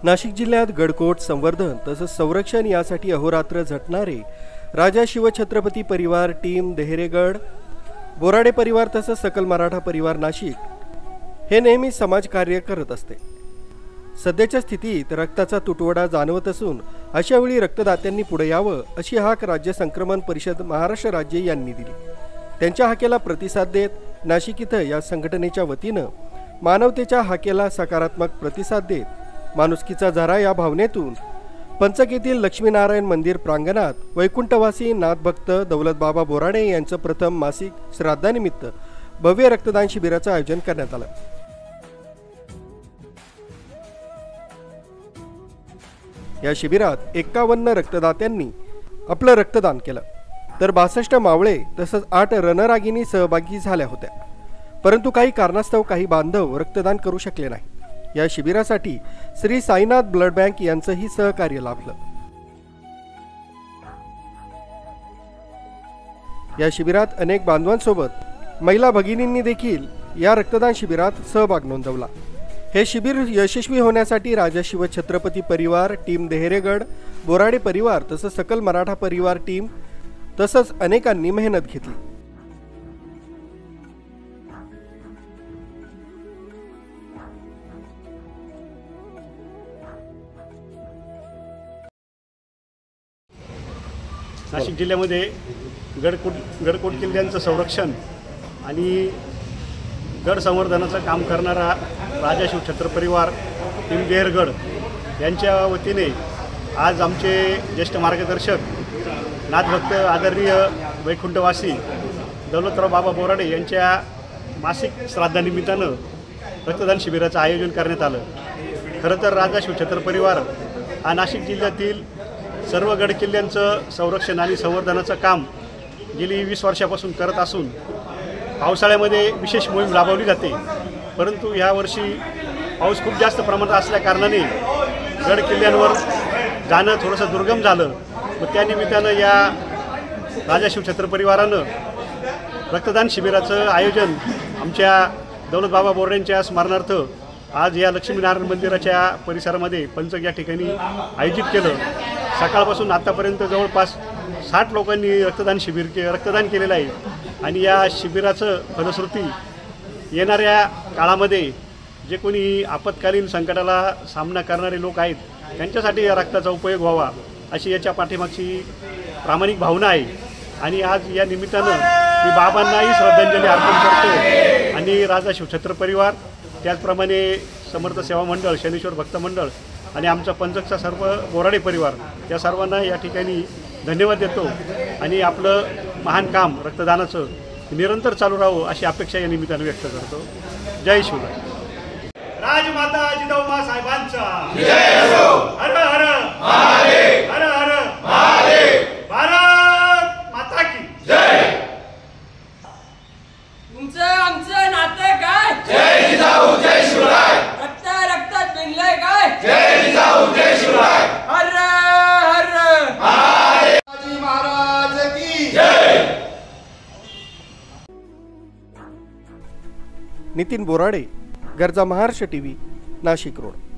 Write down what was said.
नाशिक जिल्ह्यात गडकोट संवर्धन तसंच संरक्षण यासाठी अहोरात्र झटणारे राजा शिवछत्रपती परिवार टीम देहरेगड, बोराडे परिवार तसंच सकल मराठा परिवार नाशिक हे नेहमी समाजकार्य करत असते। सध्याच्या स्थितीत रक्ताचा तुटवडा जाणवत असून अशा वेळी रक्तदात्यांनी पुढे यावं अशी हाक राज्य संक्रमण परिषद महाराष्ट्र राज्य यांनी दिली। त्यांच्या हाकेला प्रतिसाद देत नाशिक इथं या संघटनेच्या वतीनं मानवतेच्या हाकेला सकारात्मक प्रतिसाद देत माणुसकीचा झरा या भावनेतून पंचक लक्ष्मीनारायण मंदिर प्रांगणात वैकुंठवासी नाथभक्त दौलतबाबा बोराडे यांचं प्रथम मासिक श्राद्धानिमित्त भव्य रक्तदान शिबिराचं आयोजन करण्यात आलं। या शिबिरात 51 रक्तदात्यांनी आपलं रक्तदान केलं, तर 62 मावळे तसंच 8 रणरागिणी सहभागी झाल्या होत्या। परंतु काही कारणास्तव काही बांधव रक्तदान करू शकले नाही। या शिबिरासाठी श्री साईनाथ ब्लड बँक यांचंही सहकार्य लाभलं। या शिबिरात अनेक बांधवांसोबत महिला भगिनींनी देखील या रक्तदान शिबिरात सहभाग नोंदवला। हे शिबिर यशस्वी होण्यासाठी राजा शिवछत्रपती परिवार टीम देहरेगड, बोराडे परिवार तसंच सकल मराठा परिवार टीम तसंच अनेकांनी मेहनत घेतली। नाशिक जिल्ह्यामध्ये गडकोट किल्ल्यांचं संरक्षण आणि गड संवर्धनाचं काम करणारा राजा शिवछत्रपती परिवार टीम देहरगड यांच्या वतीने आज आमचे ज्येष्ठ मार्गदर्शक नाथभक्त आदरणीय वैकुंठवासी दौलतराव बाबा बोराडे यांच्या मासिक श्राद्धानिमित्तानं रक्तदान शिबिराचं आयोजन करण्यात आलं। खरं तर राजा शिवछत्रपती परिवार हा नाशिक जिल्ह्यातील सर्व गड किल्ल्यांचं संरक्षण आणि संवर्धनाचं काम गेली 20 वर्षापासून करत असून पावसाळ्यामध्ये विशेष मोहीम राबवली जाते। परंतु यावर्षी पाऊस खूप जास्त प्रमाणात असल्या कारणाने गड किल्ल्यांवर जाणं थोडंसं दुर्गम झालं। व त्यानिमित्तानं या राजा शिवछत्रपती परिवारानं रक्तदान शिबिराचं आयोजन आमच्या दौलतबाबा बोराडेंच्या स्मरणार्थ आज या लक्ष्मीनारायण मंदिराच्या परिसरामध्ये पंचक या ठिकाणी आयोजित केलं। सकाळपासून आतापर्यंत जवळपास 60 लोकांनी रक्तदान केलेलं आहे आणि या शिबिराचं फलश्रुती येणाऱ्या काळामध्ये जे कोणी आपत्कालीन संकटाला सामना करणारे लोक आहेत त्यांच्यासाठी या रक्ताचा उपयोग व्हावा अशी याच्या पाठीमागची प्रामाणिक भावना आहे। आणि आज या निमित्तानं मी बाबांनाही श्रद्धांजली अर्पण करतो आणि राजा शिवछत्रपती परिवार त्याचप्रमाणे समर्थ सेवा मंडळ, शनीश्वर भक्त मंडळ आणि आमचा पंचकचा सर्व बोराडे परिवार या सर्वांना या ठिकाणी धन्यवाद देतो आणि आपलं महान काम रक्तदानाचं निरंतर चालू राहावं अशी अपेक्षा या निमित्तानं व्यक्त करतो। जय शिवराय। राजमाता जिजाऊमा साहेबांचा जय असो। हर हर महादेव, हर हर महादेव। भारत माता की जय। तुमचं आमचं नातं काय? जय जिजाऊ जय शिवराय। रक्तात विणलंय काय? जय जिजाऊ जय शिवराय। हर हर महादेव महाराज की जय। नितीन बोराडे, गरजा महाराष्ट्र टीव्ही, नाशिक रोड।